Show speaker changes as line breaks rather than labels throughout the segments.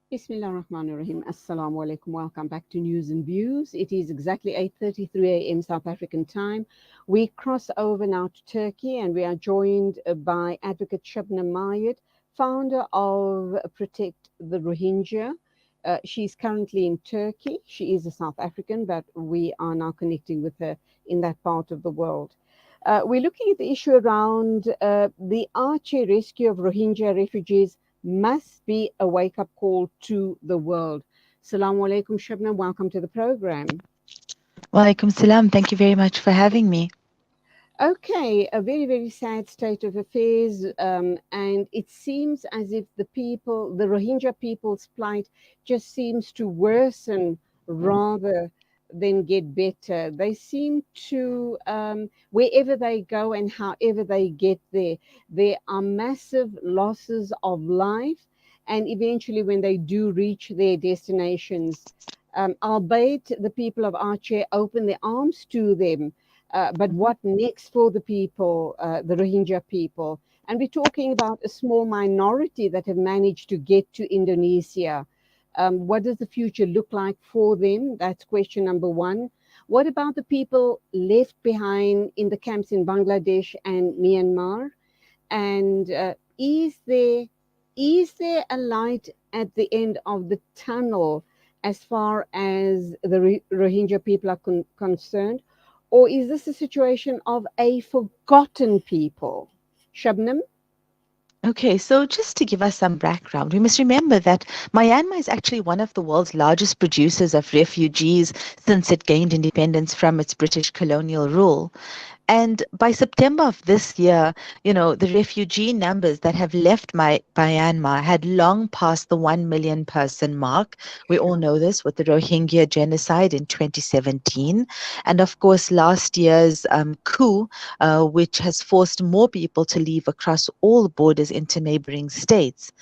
Bismillah ar-Rahman ar-Rahim. Assalamu alaikum. Welcome back to News and Views. It is exactly 8:33 a.m. South African time. We cross over now to Turkey and we are joined by Advocate Shabnam Mayed, founder of Protect the Rohingya. She's currently in Turkey. She is a South African, but we are now connecting with her in that part of the world. We're looking at the issue around the Aceh rescue of Rohingya refugees must be a wake-up call to the world. Assalamu alaikum, Shabnam. Welcome to the program.
Walaikum salam. Thank you very much for having me.
Okay, a very, very sad state of affairs, and it seems as if the Rohingya people's plight just seems to worsen rather than get better. They seem to, wherever they go and however they get there are massive losses of life, and eventually when they do reach their destinations, albeit the people of Aceh open their arms to them, but what next for the people, the Rohingya people? And we're talking about a small minority that have managed to get to Indonesia. What does the future look like for them? That's question number one. What about the people left behind in the camps in Bangladesh and Myanmar? And is there a light at the end of the tunnel as far as the Rohingya people are concerned? Or is this a situation of a forgotten people? Shabnam?
Okay, so just to give us some background, we must remember that Myanmar is actually one of the world's largest producers of refugees since it gained independence from its British colonial rule. And by September of this year, the refugee numbers that have left Myanmar had long passed the 1 million person mark. We all know this with the Rohingya genocide in 2017. And of course, last year's coup, which has forced more people to leave across all borders into neighboring states.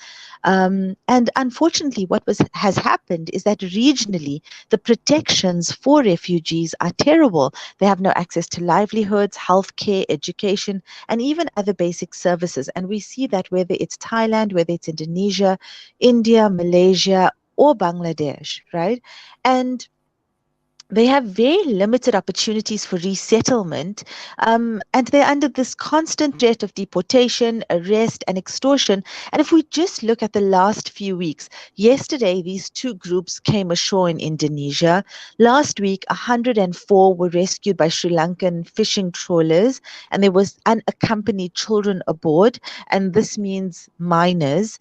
And unfortunately, what has happened is that regionally, the protections for refugees are terrible. They have no access to livelihoods, healthcare, education, and even other basic services. And we see that whether it's Thailand, whether it's Indonesia, India, Malaysia, or Bangladesh, right? And they have very limited opportunities for resettlement, and they're under this constant threat of deportation, arrest, and extortion. And if we just look at the last few weeks, yesterday these two groups came ashore in Indonesia. Last week, 104 were rescued by Sri Lankan fishing trawlers, and there was unaccompanied children aboard, and this means minors.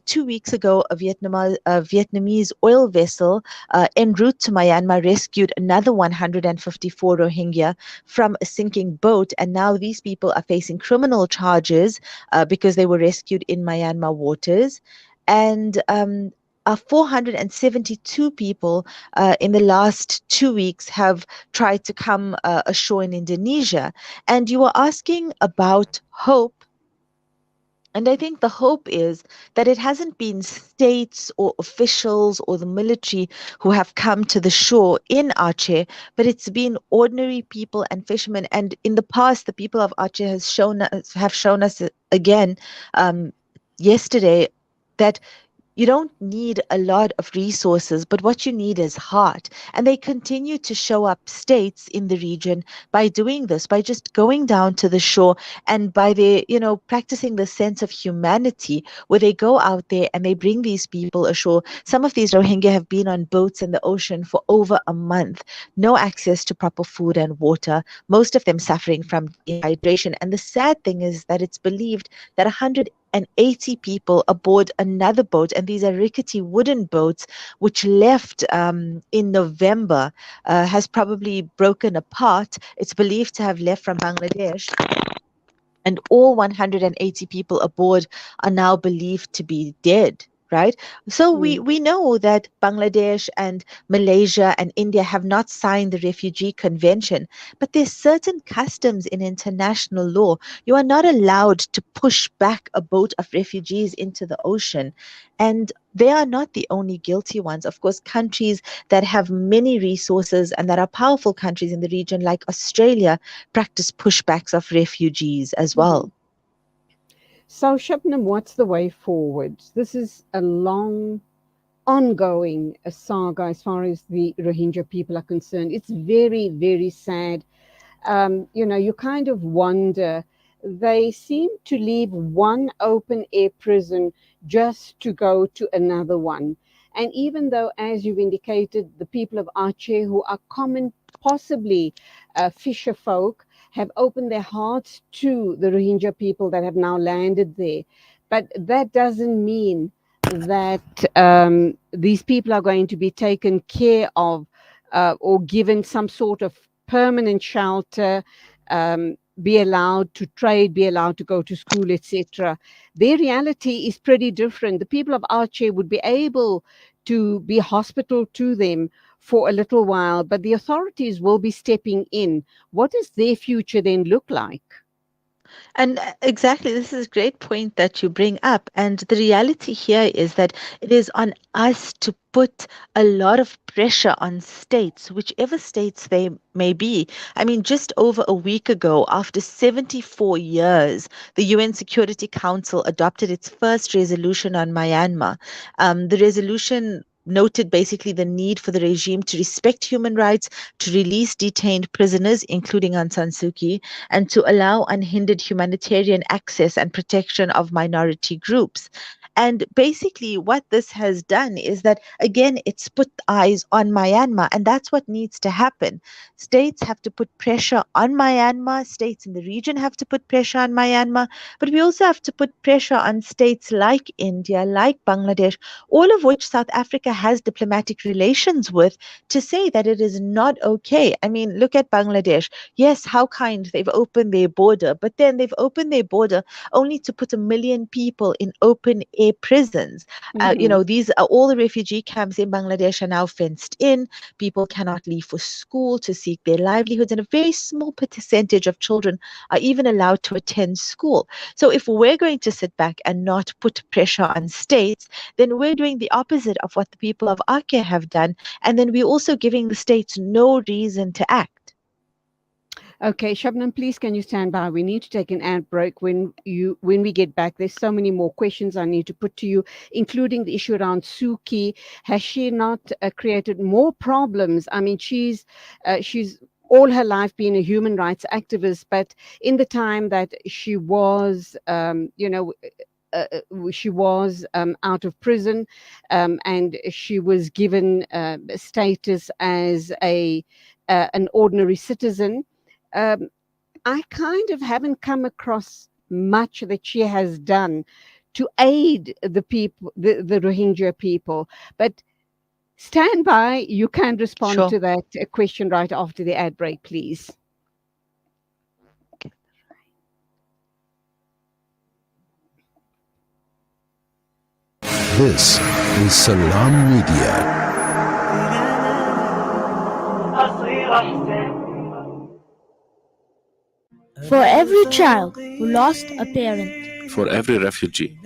2 weeks ago, a Vietnamese oil vessel en route to Myanmar rescued another 154 Rohingya from a sinking boat, and now these people are facing criminal charges because they were rescued in Myanmar waters. And 472 people in the last 2 weeks have tried to come ashore in Indonesia. And you were asking about hope. And I think the hope is that it hasn't been states or officials or the military who have come to the shore in Aceh, but it's been ordinary people and fishermen. And in the past, the people of Aceh have shown us again yesterday that you don't need a lot of resources, but what you need is heart. And they continue to show up states in the region by doing this, by just going down to the shore and by their, practicing the sense of humanity where they go out there and they bring these people ashore. Some of these Rohingya have been on boats in the ocean for over a month, no access to proper food and water, most of them suffering from dehydration. And the sad thing is that it's believed that 180 people aboard another boat, and these are rickety wooden boats which left in November, has probably broken apart. It's believed to have left from Bangladesh, and all 180 people aboard are now believed to be dead. Right? So we know that Bangladesh and Malaysia and India have not signed the Refugee Convention, but there's certain customs in international law. You are not allowed to push back a boat of refugees into the ocean. And they are not the only guilty ones. Of course, countries that have many resources and that are powerful countries in the region, like Australia, practice pushbacks of refugees as well.
So, Shabnam, what's the way forward? This is a long, ongoing saga as far as the Rohingya people are concerned. It's very, very sad. You kind of wonder. They seem to leave one open air prison just to go to another one. And even though, as you've indicated, the people of Aceh, who are common, possibly fisher folk, have opened their hearts to the Rohingya people that have now landed there. But that doesn't mean that these people are going to be taken care of or given some sort of permanent shelter, be allowed to trade, be allowed to go to school, etc. Their reality is pretty different. The people of Aceh would be able to be hospital to them for a little while, but the authorities will be stepping in. What does their future then look like?
And exactly, this is a great point that you bring up. And the reality here is that it is on us to put a lot of pressure on states, whichever states they may be. I mean, just over a week ago, after 74 years, the UN Security Council adopted its first resolution on Myanmar. The resolution noted basically the need for the regime to respect human rights, to release detained prisoners, including Aung San Suu Kyi, and to allow unhindered humanitarian access and protection of minority groups. And basically, what this has done is that, again, it's put eyes on Myanmar, and that's what needs to happen. States have to put pressure on Myanmar, states in the region have to put pressure on Myanmar, but we also have to put pressure on states like India, like Bangladesh, all of which South Africa has diplomatic relations with, to say that it is not okay. I mean, look at Bangladesh. Yes, how kind, they've opened their border, but then they've opened their border only to put 1 million people in open air prisons.
Mm-hmm.
These are all the refugee camps in Bangladesh are now fenced in. People cannot leave for school to seek their livelihoods, and a very small percentage of children are even allowed to attend school. So if we're going to sit back and not put pressure on states, then we're doing the opposite of what the people of Aceh have done, and then we're also giving the states no reason to act.
Okay, Shabnam, please can you stand by? We need to take an ad break. When we get back, there's so many more questions I need to put to you, including the issue around Suki. Has she not created more problems? I mean, she's all her life been a human rights activist, but in the time that she was, she was out of prison, and she was given status as an ordinary citizen. Um, I kind of haven't come across much that she has done to aid the people, the Rohingya people. But stand by, you can respond
Sure.
to that question right after the ad break, please.
This is Salam Media.
For every child who lost a parent,
for every refugee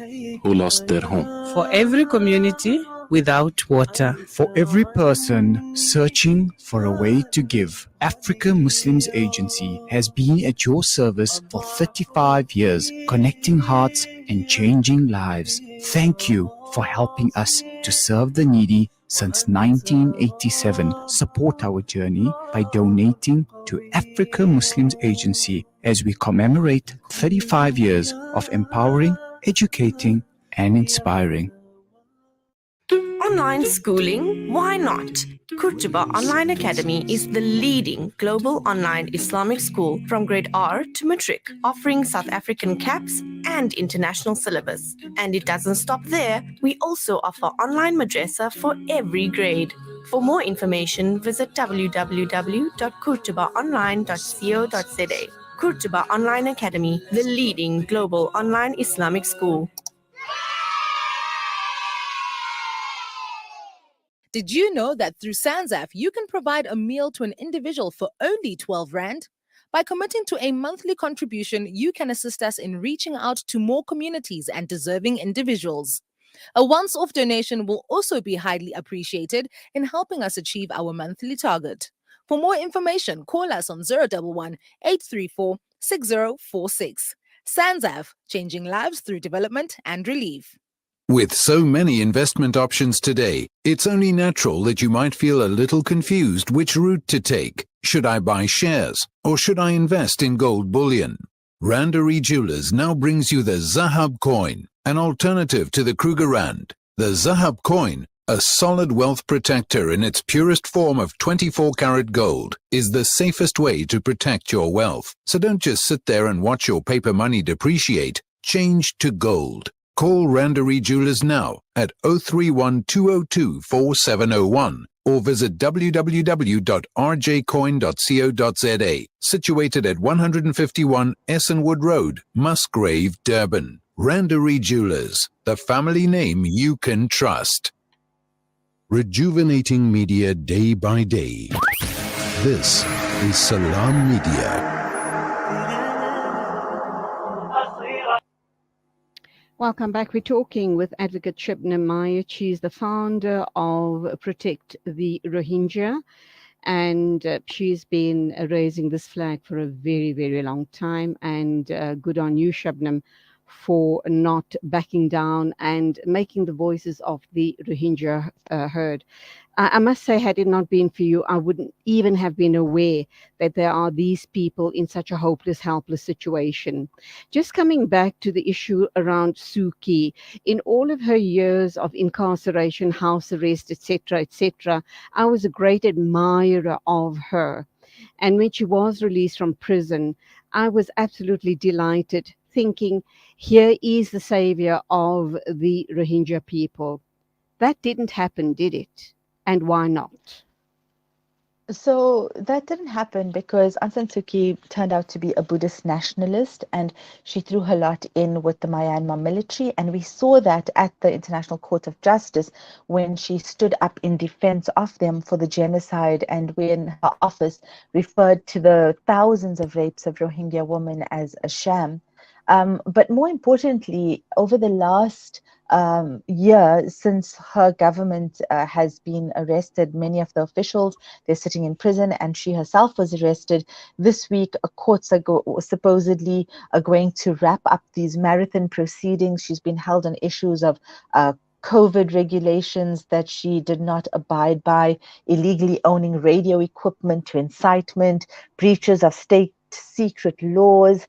who lost their home,
for every community without water,
for every person searching for a way to give, Africa Muslims Agency has been at your service for 35 years, connecting hearts and changing lives. Thank you for helping us to serve the needy since 1987. Support our journey by donating to Africa Muslims Agency as we commemorate 35 years of empowering, educating, and inspiring.
Online schooling? Why not? Kurtuba Online Academy is the leading global online Islamic school from grade R to matric, offering South African caps and international syllabus. And it doesn't stop there. We also offer online madrasa for every grade. For more information, visit www.kurtubaonline.co.za. Kurtuba Online Academy, the leading global online Islamic school.
Did you know that through Sanzaf, you can provide a meal to an individual for only 12 Rand? By committing to a monthly contribution, you can assist us in reaching out to more communities and deserving individuals. A once-off donation will also be highly appreciated in helping us achieve our monthly target. For more information, call us on 011 834 6046. SANZAF, changing lives through development and relief.
With so many investment options today, it's only natural that you might feel a little confused which route to take. Should I buy shares or should I invest in gold bullion? Randery Jewelers now brings you the Zahab coin, an alternative to the Kruger Rand. The Zahab coin, a solid wealth protector in its purest form of 24-karat gold, is the safest way to protect your wealth. So don't just sit there and watch your paper money depreciate. Change to gold. Call Randery Jewelers now at 031 202 4701 or visit www.rjcoin.co.za, situated at 151 Essenwood Road, Musgrave, Durban. Randery Jewelers, the family name you can trust. Rejuvenating media day by day. This is Salam Media.
Welcome back. We're talking with Advocate Shebnam Mayat. She's the founder of Protect the Rohingya, and she's been raising this flag for a very, very long time. And good on you, Shebnam, for not backing down and making the voices of the Rohingya heard. I must say, had it not been for you, I wouldn't even have been aware that there are these people in such a hopeless, helpless situation. Just coming back to the issue around Suki, in all of her years of incarceration, house arrest, etc., I was a great admirer of her. And when she was released from prison, I was absolutely delighted, thinking, here is the savior of the Rohingya people. That didn't happen, did it? And why not?
So that didn't happen because Aung San Suu Kyi turned out to be a Buddhist nationalist, and she threw her lot in with the Myanmar military. And we saw that at the International Court of Justice when she stood up in defense of them for the genocide, and when her office referred to the thousands of rapes of Rohingya women as a sham. But more importantly, over the last year since her government has been arrested, many of the officials, they're sitting in prison, and she herself was arrested. This week, courts are supposedly are going to wrap up these marathon proceedings. She's been held on issues of COVID regulations that she did not abide by, illegally owning radio equipment to incitement, breaches of state secret laws,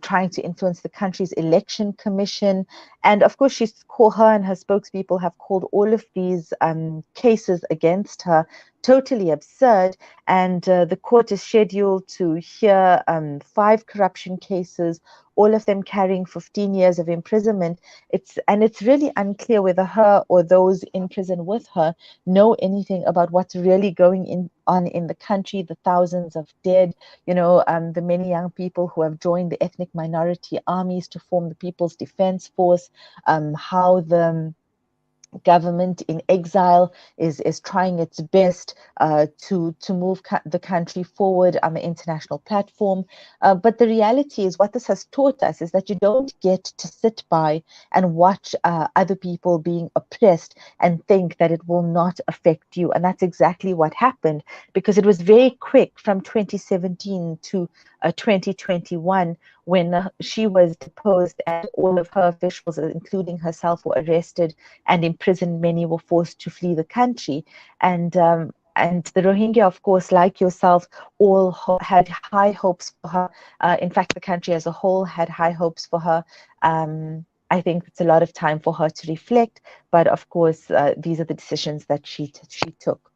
trying to influence the country's election commission. And of course, her and her spokespeople have called all of these cases against her totally absurd. And the court is scheduled to hear 5 corruption cases, all of them carrying 15 years of imprisonment. It's really unclear whether her or those in prison with her know anything about what's really going on in the country, the thousands of dead, the many young people who have joined the ethnic minority armies to form the People's Defense Force, how the government in exile is trying its best to move the country forward on the international platform. But the reality is, what this has taught us is that you don't get to sit by and watch other people being oppressed and think that it will not affect you. And that's exactly what happened, because it was very quick from 2017 to 2021 when she was deposed and all of her officials, including herself, were arrested and imprisoned. Many were forced to flee the country. And the Rohingya, of course, like yourself, all had high hopes for her. In fact, the country as a whole had high hopes for her. I think it's a lot of time for her to reflect. But of course, these are the decisions that she took.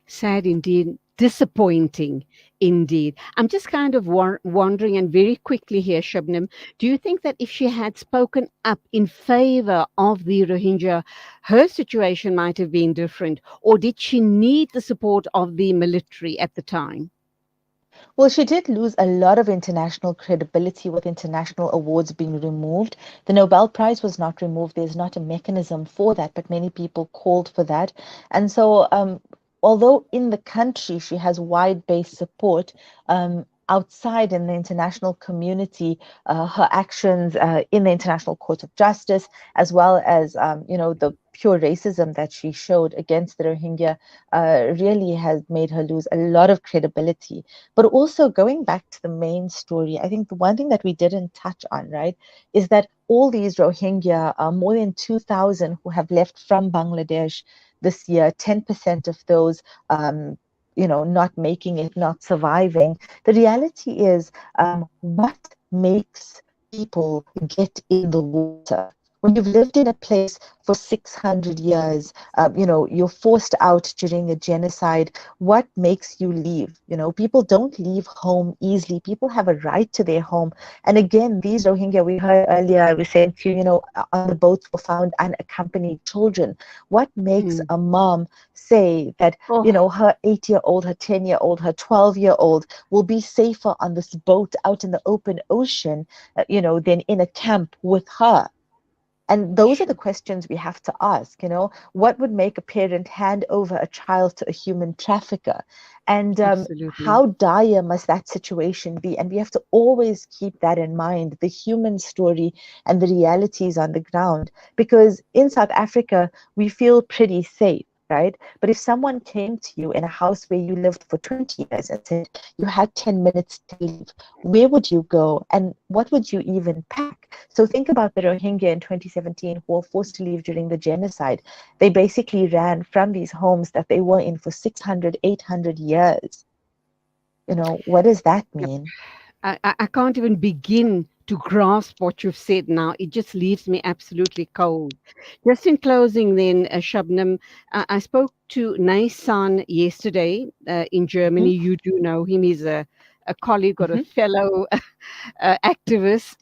Sad indeed. Disappointing indeed. I'm just kind of wondering, and very quickly here, Shebnam, do you think that if she had spoken up in favor of the Rohingya, her situation might have been different? Or did she need the support of the military at the time?
Well, she did lose a lot of international credibility with international awards being removed. The Nobel Prize was not removed. There's not a mechanism for that, but many people called for that. And so although in the country she has wide-based support, outside in the international community, her actions in the International Court of Justice, as well as the pure racism that she showed against the Rohingya really has made her lose a lot of credibility. But also going back to the main story, I think the one thing that we didn't touch on, right, is that all these Rohingya, more than 2,000 who have left from Bangladesh this year, 10% of those, not making it, not surviving. The reality is, what makes people get in the water? When you've lived in a place for 600 years, you're forced out during a genocide. What makes you leave? People don't leave home easily. People have a right to their home. And again, these Rohingya, we heard earlier, I was saying to you, on the boats were found unaccompanied children. What makes a mom say that, her 8-year-old, her 10-year-old, her 12-year-old will be safer on this boat out in the open ocean, than in a camp with her? And those are the questions we have to ask, what would make a parent hand over a child to a human trafficker? And
Absolutely.
how dire must that situation be? And we have to always keep that in mind, the human story and the realities on the ground. Because in South Africa, we feel pretty safe, right? But if someone came to you in a house where you lived for 20 years and said you had 10 minutes to leave, where would you go? And what would you even pack? So think about the Rohingya in 2017 who were forced to leave during the genocide. They basically ran from these homes that they were in for 600, 800 years. What does that mean?
I can't even begin to grasp what you've said now. It just leaves me absolutely cold. Just in closing, then, Shabnam, I spoke to Naisan yesterday in Germany.
Mm-hmm.
You do know him. He's a colleague or a
Mm-hmm.
fellow activist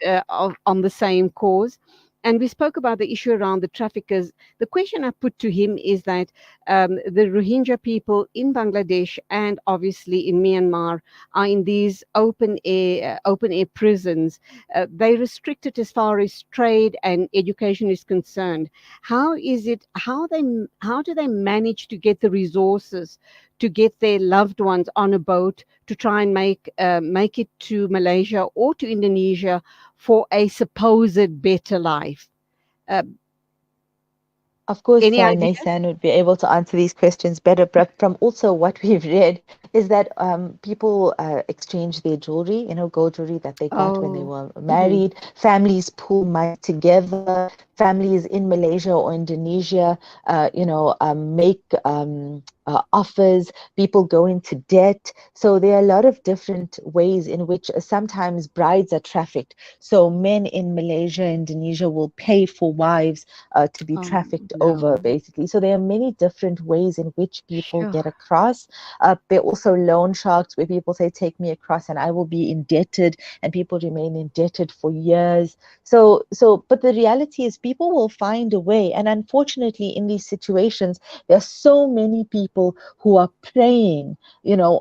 on the same cause. And we spoke about the issue around the traffickers. The question I put to him is that the Rohingya people in Bangladesh and obviously in Myanmar are in these open air prisons. They restricted as far as trade and education is concerned. How do they manage to get the resources to get their loved ones on a boat to try and make it to Malaysia or to Indonesia for a supposed better life?
Of course,
Any ideas?
Naisan would be able to answer these questions better. But from also what we've read is that people exchange their jewelry, gold jewelry that they got when they
Oh,
were
mhm.
married. Families pool money together. Families in Malaysia or Indonesia, make offers. People go into debt. So there are a lot of different ways in which sometimes brides are trafficked. So men in Malaysia, Indonesia will pay for wives to be
Oh,
trafficked over,
no.
basically. So there are many different ways in which people
Sure.
get across. There are also loan sharks where people say, take me across and I will be indebted, and people remain indebted for years. But the reality is people will find a way. And unfortunately, in these situations, there are so many people who are preying,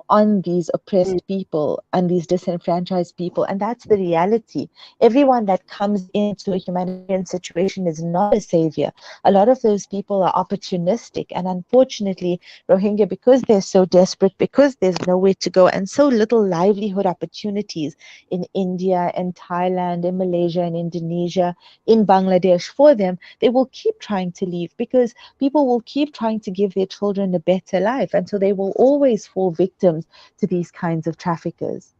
on these
Mm.
oppressed people and these disenfranchised people. And that's the reality. Everyone that comes into a humanitarian situation is not a savior. A lot of those people are opportunistic. And unfortunately, Rohingya, because they're so desperate, because there's nowhere to go and so little livelihood opportunities in India and Thailand, in Malaysia and Indonesia, in Bangladesh for them, they will keep trying to leave because people will keep trying to give their children a better life. And so they will always fall victims to these kinds of traffickers.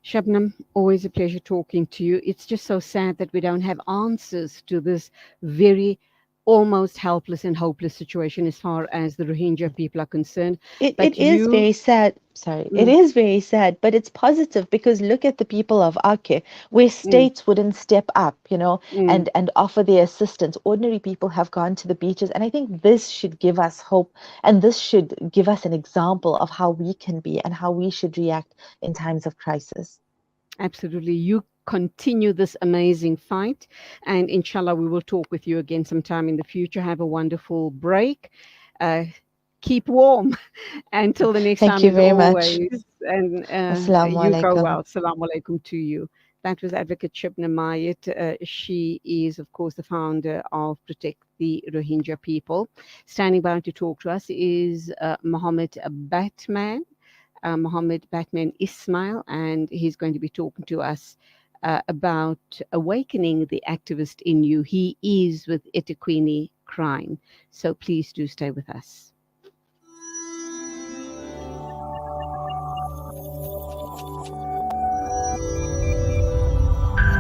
Shabnam, always a pleasure talking to you. It's just so sad that we don't have answers to this very almost helpless and hopeless situation as far as the Rohingya people are concerned.
It
But
is
you,
very sad. Sorry, it
mm,
is very sad, but it's positive because look at the people of Aceh, where
mm,
states wouldn't step up,
mm,
and offer their assistance. Ordinary people have gone to the beaches, and I think this should give us hope, and this should give us an example of how we can be and how we should react in times of crisis.
absolutely, you continue this amazing fight. And inshallah, we will talk with you again sometime in the future. Have a wonderful break. Uh, Keep warm. Until the next
Thank
time,
you
as
very much.
always, and
Assalamu
you go
alaikum.
well. Salaam alaikum to you. That was Advocate Shibna Mayat. She is, of course, the founder of Protect the Rohingya People. Standing by to talk to us is Mohammed Batman, Mohammed Batman Ismail, and he's going to be talking to us about awakening the activist in you. He is with Etiquini crime. So please do stay with us.